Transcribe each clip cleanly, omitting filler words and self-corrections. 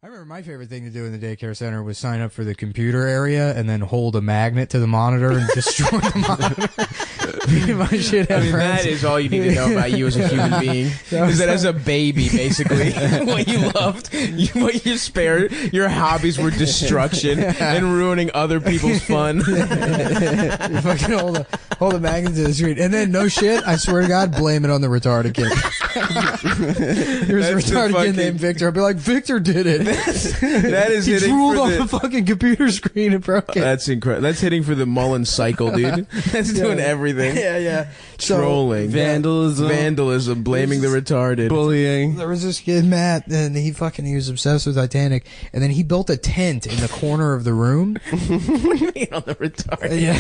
I remember my favorite thing to do in the daycare center was sign up for the computer area and then hold a magnet to the monitor and destroy the monitor. Me and my shithead friends. That is all you need to know about you as a human being. Is that as a baby, basically, what you loved, what your hobbies were destruction and ruining other people's fun. You fucking hold a magnet to the screen. And then, no shit, I swear to God, blame it on the retarded kid. There's a retarded kid named Victor. I'll be like, Victor did it. That is he hitting drooled for off the fucking computer screen and broke it. That's incredible. That's hitting for the Mullen cycle, dude. That's doing everything. Yeah. Trolling, vandalism, blaming the retarded, bullying. There was this kid, Matt, and he was obsessed with Titanic, and then he built a tent in the corner of the room. What do you mean on the retarded? Yeah.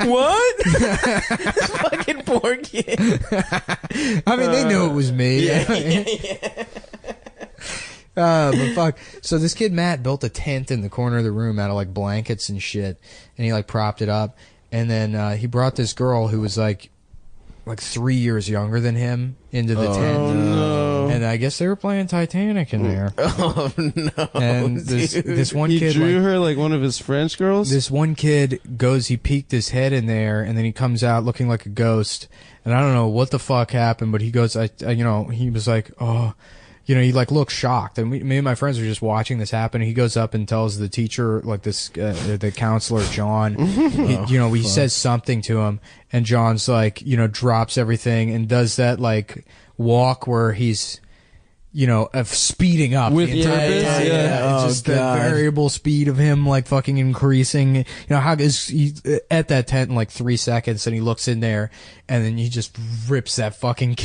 What? This fucking poor kid. I mean, they knew it was me. Yeah. But fuck. So this kid Matt built a tent in the corner of the room out of like blankets and shit, and he like propped it up, and then he brought this girl who was like 3 years younger than him into the tent. Oh no! And I guess they were playing Titanic in there. Oh no! And this one he kid drew her like one of his French girls. This one kid he peeked his head in there, and then he comes out looking like a ghost. And I don't know what the fuck happened, but he goes, he was like, oh. He like looked shocked, and me and my friends were just watching this happen. And he goes up and tells the teacher, like this, the counselor John, he says something to him, and John's like, drops everything and does that like walk where he's, speeding up with the entire time. Yeah. Just the variable speed of him like fucking increasing. How is he at that tent in like 3 seconds, and he looks in there, and then he just rips that fucking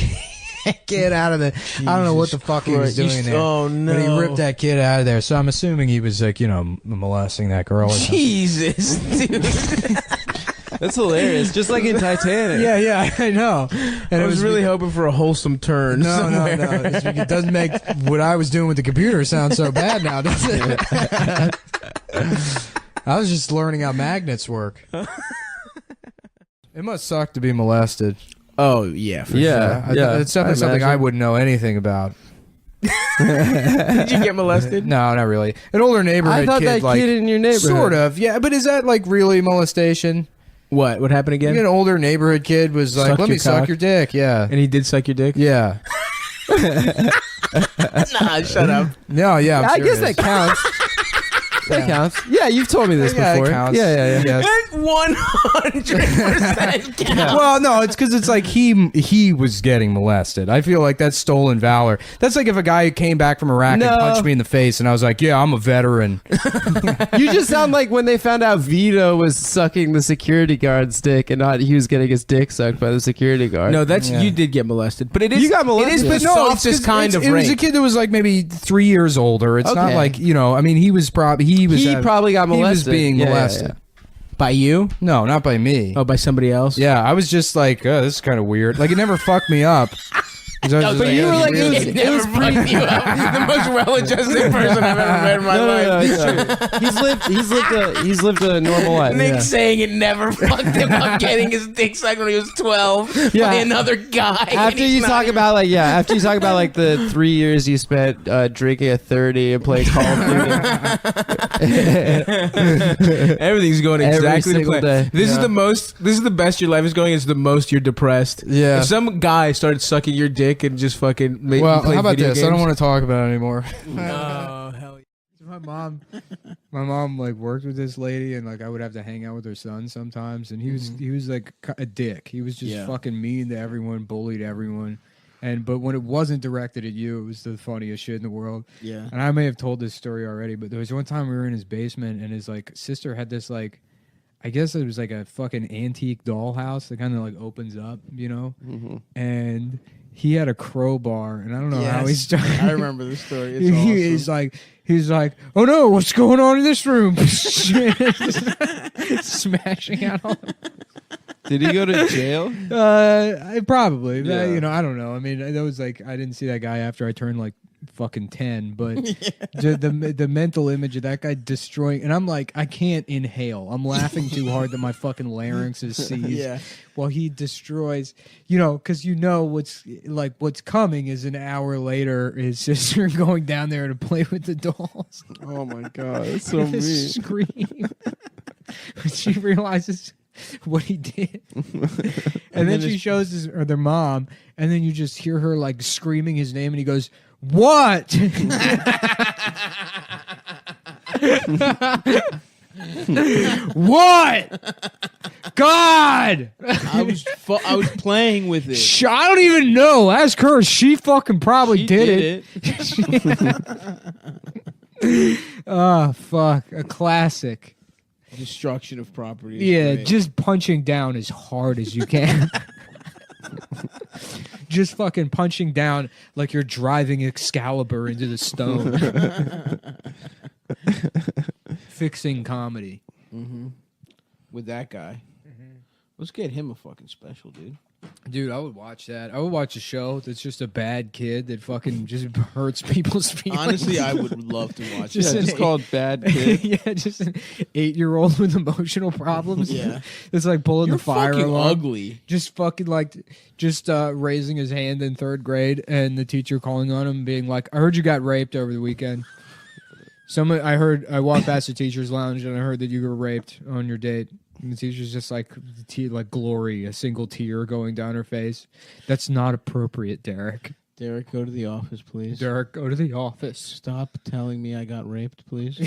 kid out of the I don't know what the fuck he was doing there. Oh no. But he ripped that kid out of there. So I'm assuming he was like, molesting that girl or something. Jesus, dude. That's hilarious. Just like in Titanic. Yeah, I know. And I was really hoping for a wholesome turn. No. It doesn't make what I was doing with the computer sound so bad now, does it? I was just learning how magnets work. It must suck to be molested. Oh yeah, for sure. It's definitely something I wouldn't know anything about. Did you get molested? No, not really. An older neighborhood I thought kid, that kid in your neighborhood. Sort of, yeah. But is that like really molestation? What happened again? An older neighborhood kid was like, "Let me suck your dick." Yeah, and he did suck your dick. Yeah. Nah, shut up. No, yeah. I guess that counts. That counts. Yeah, you've told me this before. It counts. Yeah. That 100% counts. Well, no, it's because it's like he was getting molested. I feel like that's stolen valor. That's like if a guy came back from Iraq and punched me in the face, and I was like, "Yeah, I'm a veteran." You just sound like when they found out Vito was sucking the security guard's dick, and not he was getting his dick sucked by the security guard. No, you did get molested, but it is you got molested. It is the softest kind of rape. It was a kid that was like maybe 3 years older. It's not like I mean, he was probably he probably got molested. He was being molested. Yeah. By you? No, not by me. Oh, by somebody else? Yeah, I was just like, oh, this is kind of weird. Like, it never fucked me up. No, but you were like, it was fucked you up. The most well-adjusted person I've ever met in my life. He's lived a normal life. Nick saying it never fucked him up getting his dick sucked when he was 12 by another guy. After you talk about the 3 years you spent drinking a 30 and playing Call of Duty. Everything's going exactly to plan. Day. This is the best your life is going. It's the most you're depressed. Yeah. If some guy started sucking your dick and just fucking play how about video this? games. I don't want to talk about it anymore. No, hell yeah. My mom like worked with this lady, and like I would have to hang out with her son sometimes, and he was like a dick. He was just fucking mean to everyone, bullied everyone. But when it wasn't directed at you, it was the funniest shit in the world. Yeah. And I may have told this story already, but there was one time we were in his basement, and his like sister had this like, I guess it was like a fucking antique dollhouse that kind of like opens up, and he had a crowbar, and I don't know how he started. I remember the story. It's awesome. He's like, oh no, what's going on in this room? Smashing out all. Did he go to jail? Probably. Yeah. I don't know. I mean, that was like, I didn't see that guy after I turned like fucking 10, but the mental image of that guy destroying, and I'm like, I can't inhale. I'm laughing too hard that my fucking larynx is seized while he destroys, because what's coming is an hour later his sister going down there to play with the dolls. Oh my god, that's so mean. Scream. She realizes what he did. And then she shows their mom, and then you just hear her like screaming his name, and he goes, "What?" What? God! I was playing with it. I don't even know. Ask her. She fucking probably did it. Oh, fuck. A classic. Destruction of property. Yeah, just punching down as hard as you can. Just fucking punching down like you're driving Excalibur into the stone. Fixing comedy. Mm-hmm. With that guy. Mm-hmm. Let's get him a fucking special, dude. Dude, I would watch that. I would watch a show that's just a bad kid that fucking just hurts people's feelings. Honestly, I would love to watch it. It's called Bad Kid. Yeah, just an 8-year-old with emotional problems. Yeah. It's like pulling You're the fire fucking alarm. ugly. Just fucking raising his hand in 3rd grade and the teacher calling on him being like, I heard you got raped over the weekend. I walked past the teacher's lounge and I heard that you were raped on your date. And the teacher's just like glory, a single tear going down her face. That's not appropriate, Derek. Derek, go to the office, please. Derek, go to the office. Stop telling me I got raped, please.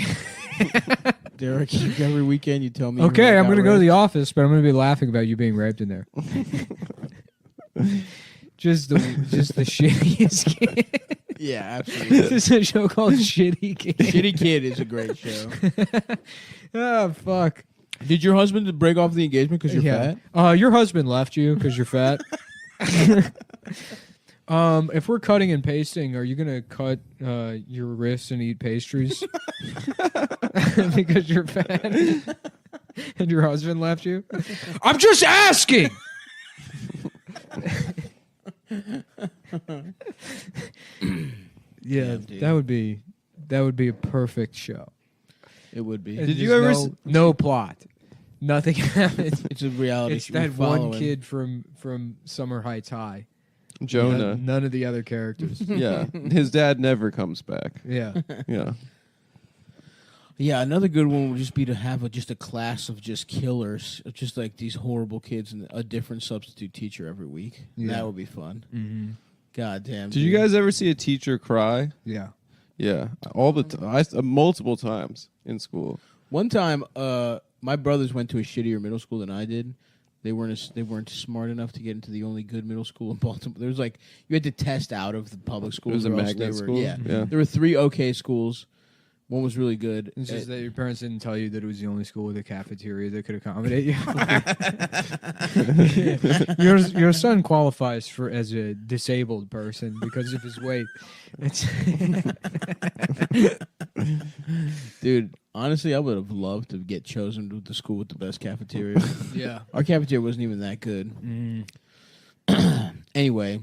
Derek, every weekend you tell me. Okay, I'm going to go to the office, but I'm going to be laughing about you being raped in there. just the shittiest kid. Yeah, absolutely. This is a show called Shitty Kid. Shitty Kid is a great show. Oh, fuck. Did your husband break off the engagement because you're fat? Your husband left you because you're fat. If we're cutting and pasting, are you gonna cut your wrists and eat pastries because you're fat and your husband left you? I'm just asking. Yeah, that would be a perfect show. It would be. Did you ever no plot? Nothing happens. It's a reality. It's that one kid from Summer Heights High. Jonah. None of the other characters. Yeah, his dad never comes back. Yeah. Yeah. Yeah, another good one would just be to have just a class of just killers, just like these horrible kids, and a different substitute teacher every week. Yeah. That would be fun. Mm-hmm. God damn. Did you guys ever see a teacher cry? Yeah. Yeah, all the time. Multiple times in school. One time, my brothers went to a shittier middle school than I did. They weren't smart enough to get into the only good middle school in Baltimore. There was you had to test out of the public schools. It was a magnet school. Yeah. There were 3 okay schools. One was really good. It's just that your parents didn't tell you that it was the only school with a cafeteria that could accommodate you. Your son qualifies as a disabled person because of his weight. Dude, honestly, I would have loved to get chosen to the school with the best cafeteria. Yeah. Our cafeteria wasn't even that good. Anyway,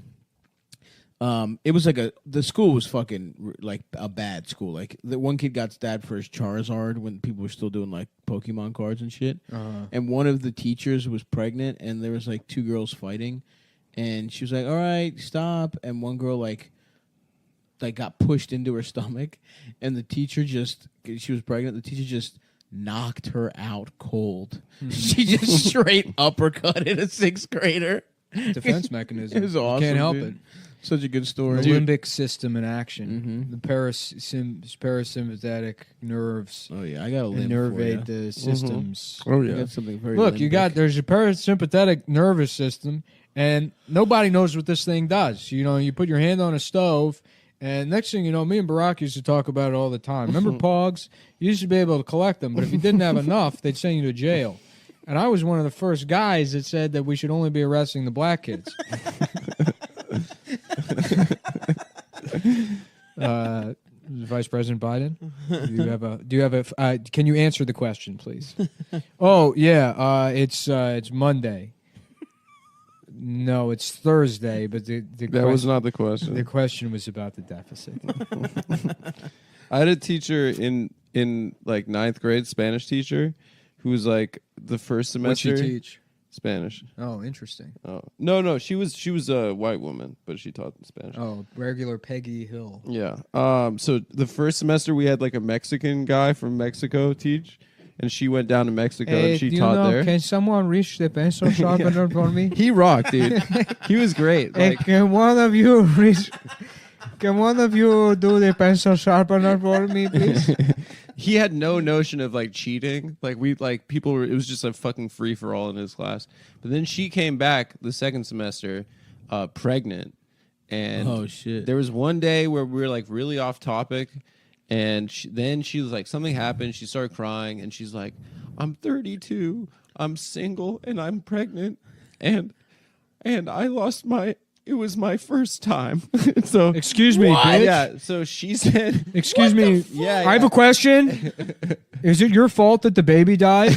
it was the school was fucking like a bad school. Like the one kid got stabbed for his Charizard when people were still doing like Pokemon cards and shit. And one of the teachers was pregnant, and there was 2 girls fighting, and she was like, "All right, stop." And one girl like got pushed into her stomach, and the teacher she was pregnant. The teacher just knocked her out cold. She just straight uppercutted a 6th grader. Defense mechanism. It was awesome. Can't help dude. it. Such a good story. The limbic system in action. The parasympathetic nerves. Oh yeah, I got a limb for innervate you. the systems. Oh I yeah. got something very. Look, limbic. there's your parasympathetic nervous system, and nobody knows what this thing does. You put your hand on a stove, and next thing you know, me and Barack used to talk about it all the time. Remember Pogs? You used to be able to collect them, but if you didn't have enough, they'd send you to jail. And I was one of the first guys that said that we should only be arresting the black kids. Vice President Biden, do you have a? Can you answer the question, please? Oh yeah, it's Monday. No, it's Thursday, but that was not the question. The question was about the deficit. I had a teacher in like 9th grade, Spanish teacher, who was like the first semester. What'd she teach? Spanish. Oh, interesting. Oh no, she was a white woman, but she taught Spanish. Oh, regular Peggy Hill. Yeah. So the first semester we had like a Mexican guy from Mexico teach, and she went down to Mexico and she taught there. Can someone reach the pencil sharpener for me? He rocked, dude. He was great. Hey, can one of you reach? Can one of you do the pencil sharpener for me, please? He had no notion of like cheating. Like people were. It was just a fucking free for all in his class. But then she came back the second semester, pregnant, and oh shit. There was one day where we were like really off topic, and then she was like, something happened. She started crying, and she's like, "I'm 32. I'm single, and I'm pregnant, and I lost my." It was my first time. So excuse me, bitch. Yeah. So she said, "Excuse me. Yeah, I have a question. Is it your fault that the baby died?"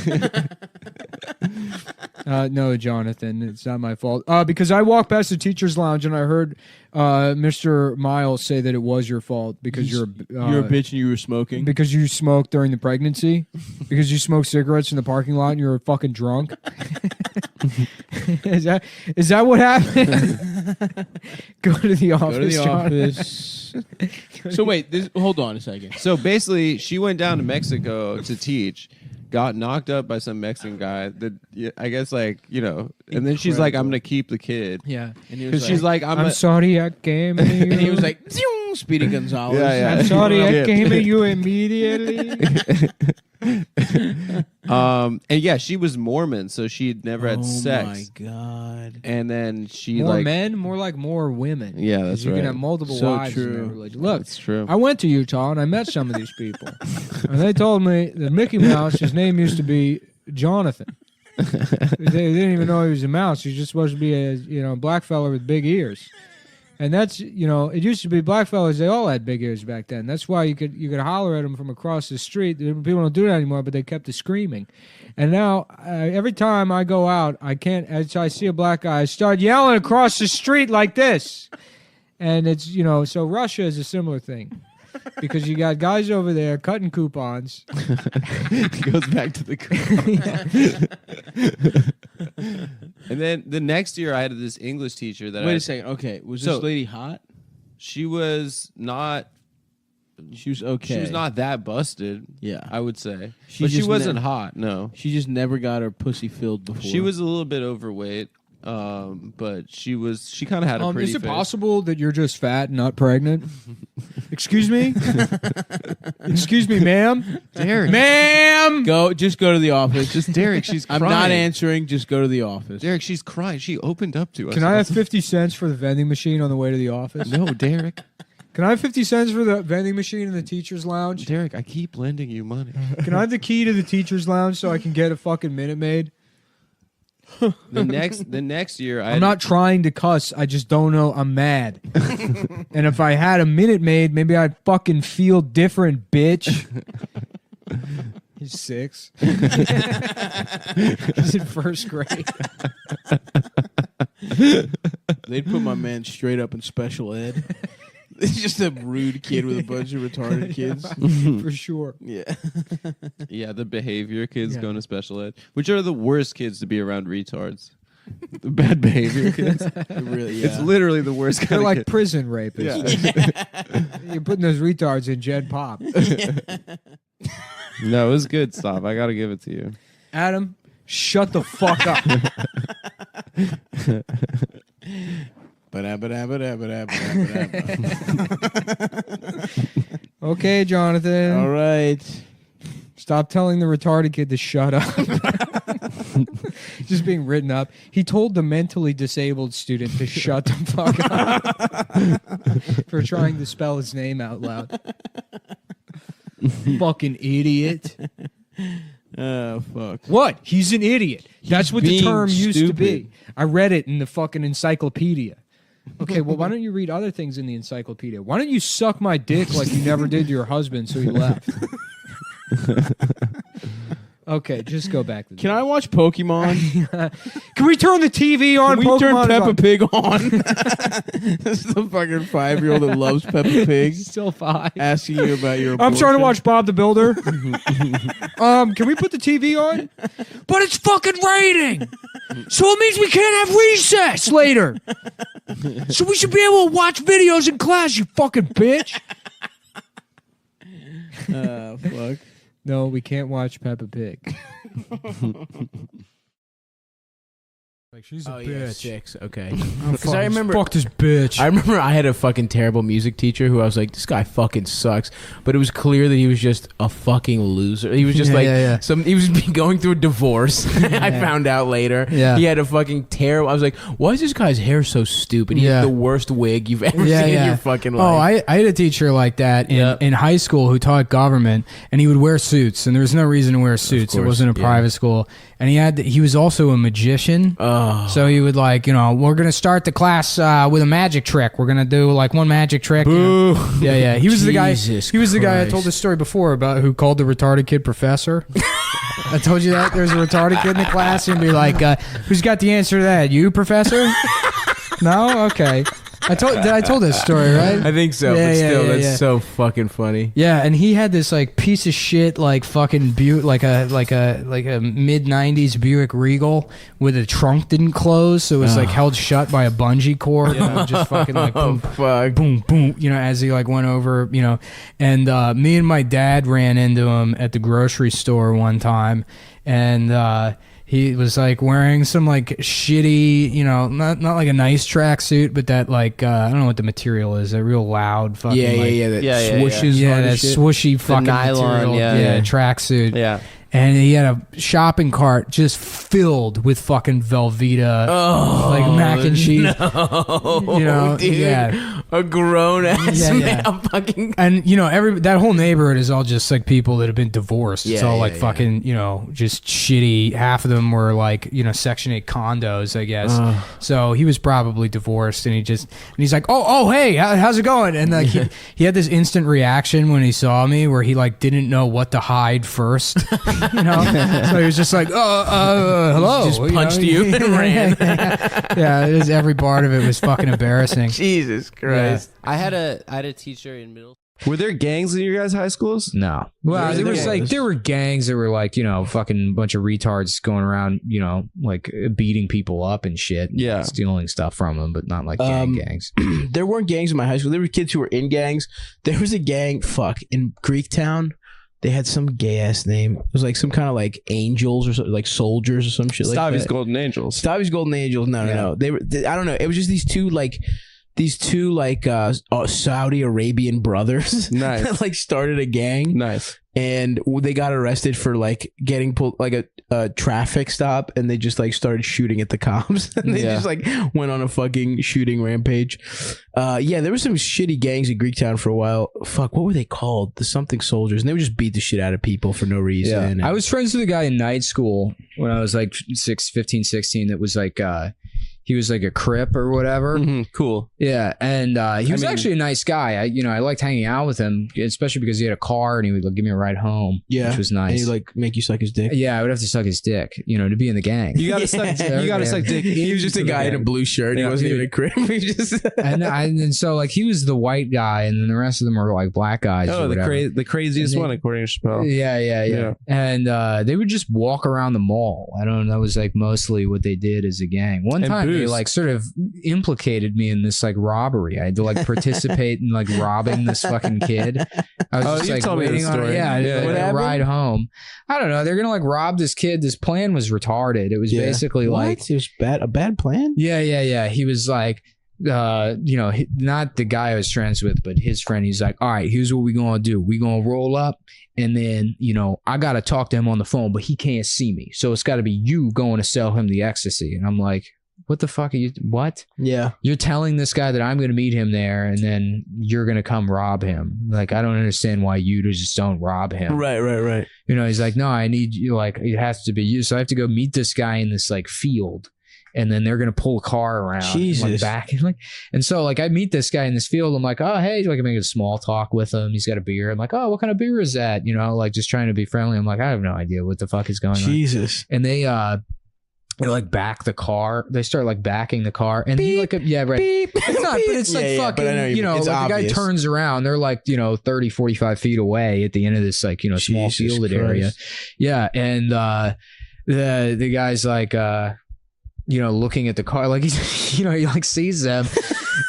No, Jonathan, it's not my fault. Because I walked past the teacher's lounge and I heard Mr. Miles say that it was your fault because you're a bitch and you were smoking. Because you smoked during the pregnancy. Because you smoked cigarettes in the parking lot and you were fucking drunk. Is that what happened? Go to the office. So wait, hold on a second. So basically, she went down to Mexico to teach, got knocked up by some Mexican guy that I guess and then she's like, "I'm gonna keep the kid." Yeah, because she's like, "I'm sorry I came." And he was like, Speedy Gonzalez. Yeah. "I'm sorry I came at you immediately." And yeah, she was Mormon, so she'd never had sex. Oh my god! And then she more men, more like more women. Yeah, that's you right. can have multiple So wives. true. In their religion. Look, That's true. I went to Utah and I met some of these people, and they told me that Mickey Mouse, his name used to be Jonathan. They didn't even know he was a mouse. He was just supposed to be a black fella with big ears. And that's, it used to be black fellas, they all had big ears back then. That's why you could holler at them from across the street. People don't do that anymore, but they kept screaming. And now, every time I go out, as I see a black guy, I start yelling across the street like this. And it's, so Russia is a similar thing. Because you got guys over there cutting coupons. It goes back to the And then the next year I had this English teacher that Wait a second. Okay, was this lady hot? She was not. She was okay. She was not that busted. Yeah, I would say. She But she just wasn't hot. No, she just never got her pussy filled before. she was a little bit overweight. But she kind of had a pretty Is it face. possible that you're just fat and not pregnant? Excuse me? Excuse me, ma'am? Derek. Ma'am! Just go to the office. Just Derek, she's I'm crying. not answering. Just go to the office. Derek, she's crying. She opened up to us. Can I have 50 cents for the vending machine on the way to the office? No, Derek. Can I have 50 cents for the vending machine in the teacher's lounge? Derek, I keep lending you money. Can I have the key to the teacher's lounge so I can get a fucking Minute Maid? The next year, I'm not trying to cuss. I just don't know. I'm mad. And if I had a Minute Maid, maybe I'd fucking feel different, bitch. He's 6. He's in first grade. They'd put my man straight up in special ed. It's just a rude kid with a bunch of retarded kids. For sure. Yeah. Yeah, the behavior kids Yeah. going to special ed, which are the worst kids to be around retards. The bad behavior kids. Really, It's literally the worst They're kind like of kid. prison rapists. You're putting those retards in Jed Pop. No, it was good stuff. I got to give it to you. Adam, shut the fuck up. Okay, Jonathan. All right. Stop telling the retarded kid to shut up. Just being written up. He told the mentally disabled student to shut the fuck up for trying to spell his name out loud. Fucking idiot. Oh, fuck. What? He's an idiot. That's what the being term used to be. stupid. I read it in the fucking encyclopedia. Okay, well, why don't you read other things in the encyclopedia? Why don't you suck my dick like you never did to your husband so he left? Okay, just go back. Can I watch Pokemon? Can we turn the TV on? Can we turn Pokemon is Peppa on. Pig on? This is the fucking 5-year-old that loves Peppa Pig. Still 5. Asking you about your I'm trying to abortion. watch Bob the Builder. Can we put the TV on? But it's fucking raining. So it means we can't have recess later. So we should be able to watch videos in class, you fucking bitch. Fuck. No, we can't watch Peppa Pig. Like she's a Oh, yeah, 6. Okay. Because I remember- fuck this bitch. I remember I had a fucking terrible music teacher who I was like, this guy fucking sucks. But it was clear that he was just a fucking loser. He was just he was going through a divorce. I found out later. Yeah. He had a fucking terrible. I was like, why is this guy's hair so stupid? He Yeah. has the worst wig you've ever seen in your fucking life. Oh, I had a teacher like that in high school who taught government, and he would wear suits, and there was no reason to wear suits. It course, wasn't a private school, and he was also a magician. So he would like, we're gonna start the class with a magic trick. We're gonna do like one magic trick. Yeah. He was the guy. Jesus He was the guy I told Christ. this story before about who called the retarded kid professor. I told you that there's a retarded kid in the class and be like, "Who's got the answer to that? You, professor?" No, okay. I told this story, right? I think so, Yeah, but yeah, still, yeah, that's yeah. so fucking funny. Yeah, and he had this like piece of shit like fucking like a mid '90s Buick Regal with the trunk didn't close, so it was like held shut by a bungee cord. And just fucking like boom, Fuck. boom, boom. As he like went over, and me and my dad ran into him at the grocery store one time, and he was like wearing some like shitty, not like a nice tracksuit, but that like I don't know what the material is. That real loud fucking That Yeah, swooshes. yeah, hard that as shit. swooshy fucking nylon, material, yeah. tracksuit. Yeah. And he had a shopping cart just filled with fucking Velveeta, like mac and cheese. Oh, dude. Yeah. A grown ass Yeah, man. yeah. I'm fucking. And that whole neighborhood is all just like people that have been divorced. It's Yeah, all yeah, like yeah. fucking, just shitty. Half of them were like, Section 8 condos, I guess. So he was probably divorced, and he's like, oh, hey, how's it going? And like he had this instant reaction when he saw me where he like didn't know what to hide first. So he was just like, hello. Just punched you and ran. Yeah, it was, every part of it was fucking embarrassing. Jesus Christ. I had a teacher in middle. Were there gangs in your guys' high schools? No. Well, Well, there was there were gangs that were like, fucking bunch of retards going around, like beating people up and shit. Yeah. Stealing stuff from them, but not like gangs. There weren't gangs in my high school. There were kids who were in gangs. There was a gang, in Greektown. They had some gay ass name. It was like some kind of like angels or something, like soldiers or some shit like Stavi's that. Golden Angels. Stavi's Golden Angels. No. They were. I don't know. It was just these two Saudi Arabian brothers. Nice. That like started a gang. Nice. And they got arrested for like getting pulled like a traffic stop, and they just like started shooting at the cops. And they just like went on a fucking shooting rampage. There were some shitty gangs in Greektown for a while. Fuck, what were they called? The something soldiers, and they would just beat the shit out of people for no reason. Yeah. And I was friends with a guy in night school when I was like 15, 16 that was like he was like a Crip or whatever. Cool. Yeah, and he was actually a nice guy. I liked hanging out with him, especially because he had a car and he would like, give me a ride home, which was nice. And he like make you suck his dick. Yeah, I would have to suck his dick, to be in the gang. You gotta suck. You gotta suck dick. He was just a guy in a blue shirt. He Yeah, wasn't dude. even a crip. He just and so like he was the white guy, and then the rest of them were like black guys. Oh, or whatever. the craziest one according to Chappelle. Yeah. And they would just walk around the mall. I don't know. That was like mostly what they did as a gang. One And time they booze. like sort of implicated me in this like robbery. I had to like participate in like robbing this fucking kid. I was just you like told me this waiting on story. yeah, Yeah. like, What a happened? ride home. I don't know. They're gonna like rob this kid. This plan was retarded. It was basically like it was a bad plan. yeah. He was like, not the guy I was friends with, but his friend. He's like, all right, here's what we gonna do. We gonna roll up, and then I gotta talk to him on the phone, but he can't see me, so it's got to be you going to sell him the ecstasy. And I'm like, what the fuck are you? What? Yeah. You're telling this guy that I'm gonna meet him there, and then you're gonna come rob him? Like, I don't understand why you just don't rob him. Right. He's like, no, I need you. Like, it has to be you. So I have to go meet this guy in this like field. and then they're gonna pull a car around, and, like, back, and so like I meet this guy in this field. I'm like, oh hey, like I make a small talk with him. He's got a beer. I'm like, oh, what kind of beer is that? You know, like just trying to be friendly. I'm like, I have no idea what the fuck is going on. And they like back the car. They start like backing the car, and beep, he like yeah right. Beep, it's not, but it's like fucking. You know, like the guy turns around. They're like 30, 45 feet away at the end of this like small fielded area. Yeah, and the guy's like looking at the car like he's he like sees them.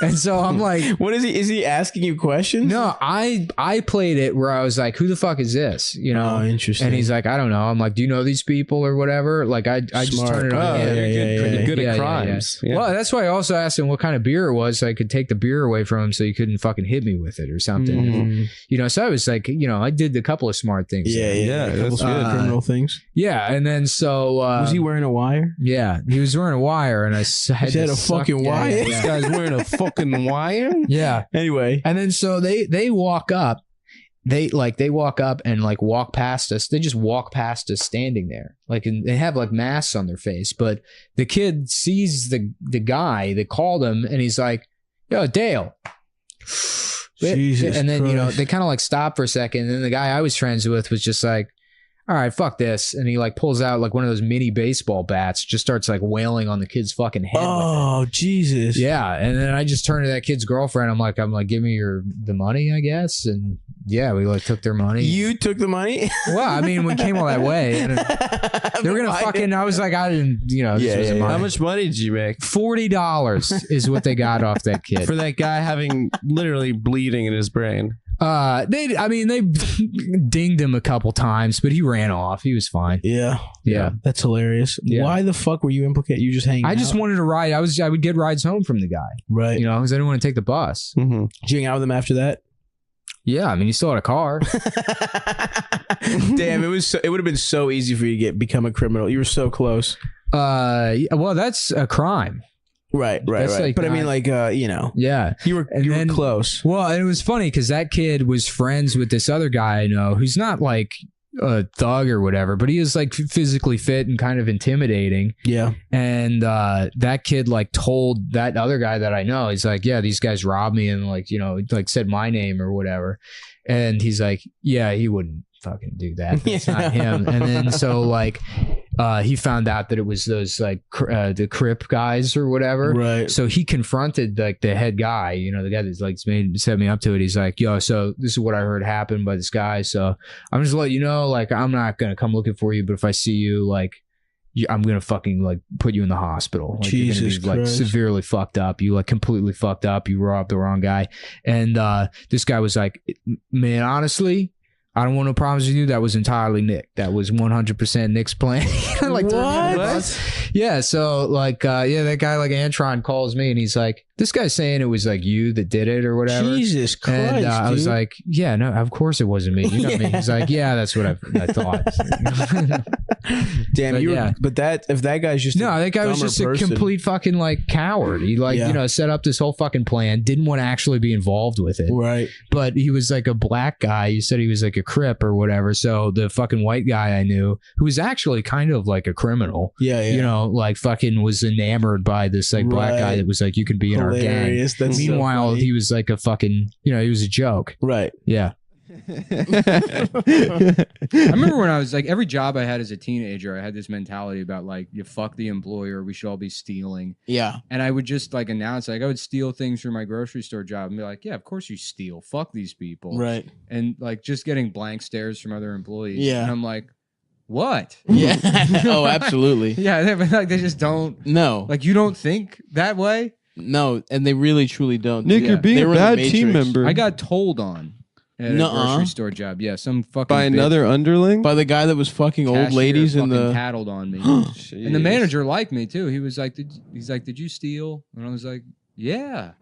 And so I'm like, what is he? Is he asking you questions? No, I played it where I was like, who the fuck is this? Oh, interesting. And he's like, I don't know. I'm like, do you know these people or whatever? Like, I just turned it on. Pretty good at crimes. Yeah. Well, that's why I also asked him what kind of beer it was, so I could take the beer away from him, so he couldn't fucking hit me with it or something. And, so I was like, I did a couple of smart things. Yeah, that's good. Criminal things. Yeah, and then so was he wearing a wire? Yeah, he was wearing a wire, and I had a fucking wire. This guy's wearing a fucking wire. Yeah. Anyway, and then so they walk up. They walk up and like walk past us. They just walk past us standing there. Like, and they have like masks on their face, but the kid sees the guy that called him, and he's like, "Yo, Dale." Jesus and then Christ. they kind of like stop for a second, and then the guy I was friends with was just like, all right, fuck this. And he like pulls out like one of those mini baseball bats, just starts like wailing on the kid's fucking head. Oh, Jesus. Yeah. And then I just turned to that kid's girlfriend. I'm like, give me the money, I guess. And yeah, we like took their money. You took the money? Well, I mean, we came all that way. And they were going to fucking, I was like, I didn't, this wasn't mine. How much money did you make? $40 is what they got off that kid. For that guy having literally bleeding in his brain. They dinged him a couple times, but he ran off. He was fine. Yeah. That's hilarious. Yeah. Why the fuck were you implicated? You just hanging out? I just wanted to ride. I would get rides home from the guy. Right. Because I didn't want to take the bus. Mm-hmm. Did you hang out with him after that? Yeah, I mean, he still had a car. Damn, it would have been so easy for you to become a criminal. You were so close. Well, that's a crime. Right. Like, but I mean, like, yeah, you were close. Well, it was funny because that kid was friends with this other guy I know who's not like a thug or whatever, but he is like physically fit and kind of intimidating. Yeah. And that kid like told that other guy that I know, he's like, yeah, these guys robbed me and like, like said my name or whatever. And he's like, yeah, he wouldn't fucking do that. That's not him. And then so like he found out that it was those like the Crip guys or whatever. Right. So he confronted like the head guy, the guy that's like set me up to it. He's like, yo, so this is what I heard happened by this guy. So I'm just letting you know, like, I'm not gonna come looking for you, but if I see you, like, I'm gonna fucking like put you in the hospital. Like, Jesus you're gonna be Christ. like severely fucked up. You like completely fucked up. You robbed the wrong guy. And this guy was like, man, honestly, I don't want no problems with you. That was entirely Nick. That was 100% Nick's plan. Like, what? Yeah. So like, that guy like Antron calls me and he's like, this guy's saying it was like you that did it or whatever. Jesus Christ. And I was like, yeah, no, of course it wasn't me. You know what I mean? He's like, yeah, that's what I thought. Damn, but if that guy's just that guy was just a complete fucking like coward. He like, set up this whole fucking plan, didn't want to actually be involved with it. Right. But he was like a black guy. You said he was like a Crip or whatever. So the fucking white guy I knew, who was actually kind of like a criminal. Yeah. Like fucking was enamored by this like black guy that was like, you could be in our gang. That's Meanwhile, so he was like a fucking, he was a joke. Right. Yeah. I remember when I was like, every job I had as a teenager, I had this mentality about like, you fuck the employer, we should all be stealing. Yeah. And I would just like announce, like, I would steal things from my grocery store job and be like, yeah, of course you steal. Fuck these people. Right. And like just getting blank stares from other employees. Yeah. And I'm like, what? Yeah. Oh, absolutely. Yeah. They just don't. No. Like, you don't think that way? No. And they really, truly don't. Nick, Yeah. you're being They a were in the bad Matrix. team member. I got told on at a grocery store job. Yeah. Some fucking by bitch another underling. By the guy that was fucking old cashier ladies in fucking the. tattled on me. And the manager liked me too. He was like, did you steal? And I was like, yeah.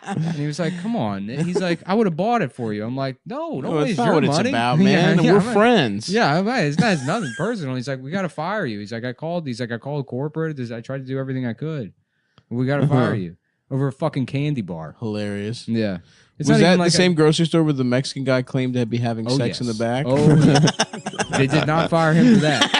And he was like, come on. And he's like, I would have bought it for you. I'm like, no, Oh, waste that's not your what money. it's about, man. Yeah, We're I'm friends. Yeah, it's nothing personal. He's like, we got to fire you. He's like, I called corporate. I tried to do everything I could. We got to fire you over a fucking candy bar. Hilarious. Yeah. It's Was not that even the like same grocery store where the Mexican guy claimed to be having sex in the back? Oh, yeah. They did not fire him for that.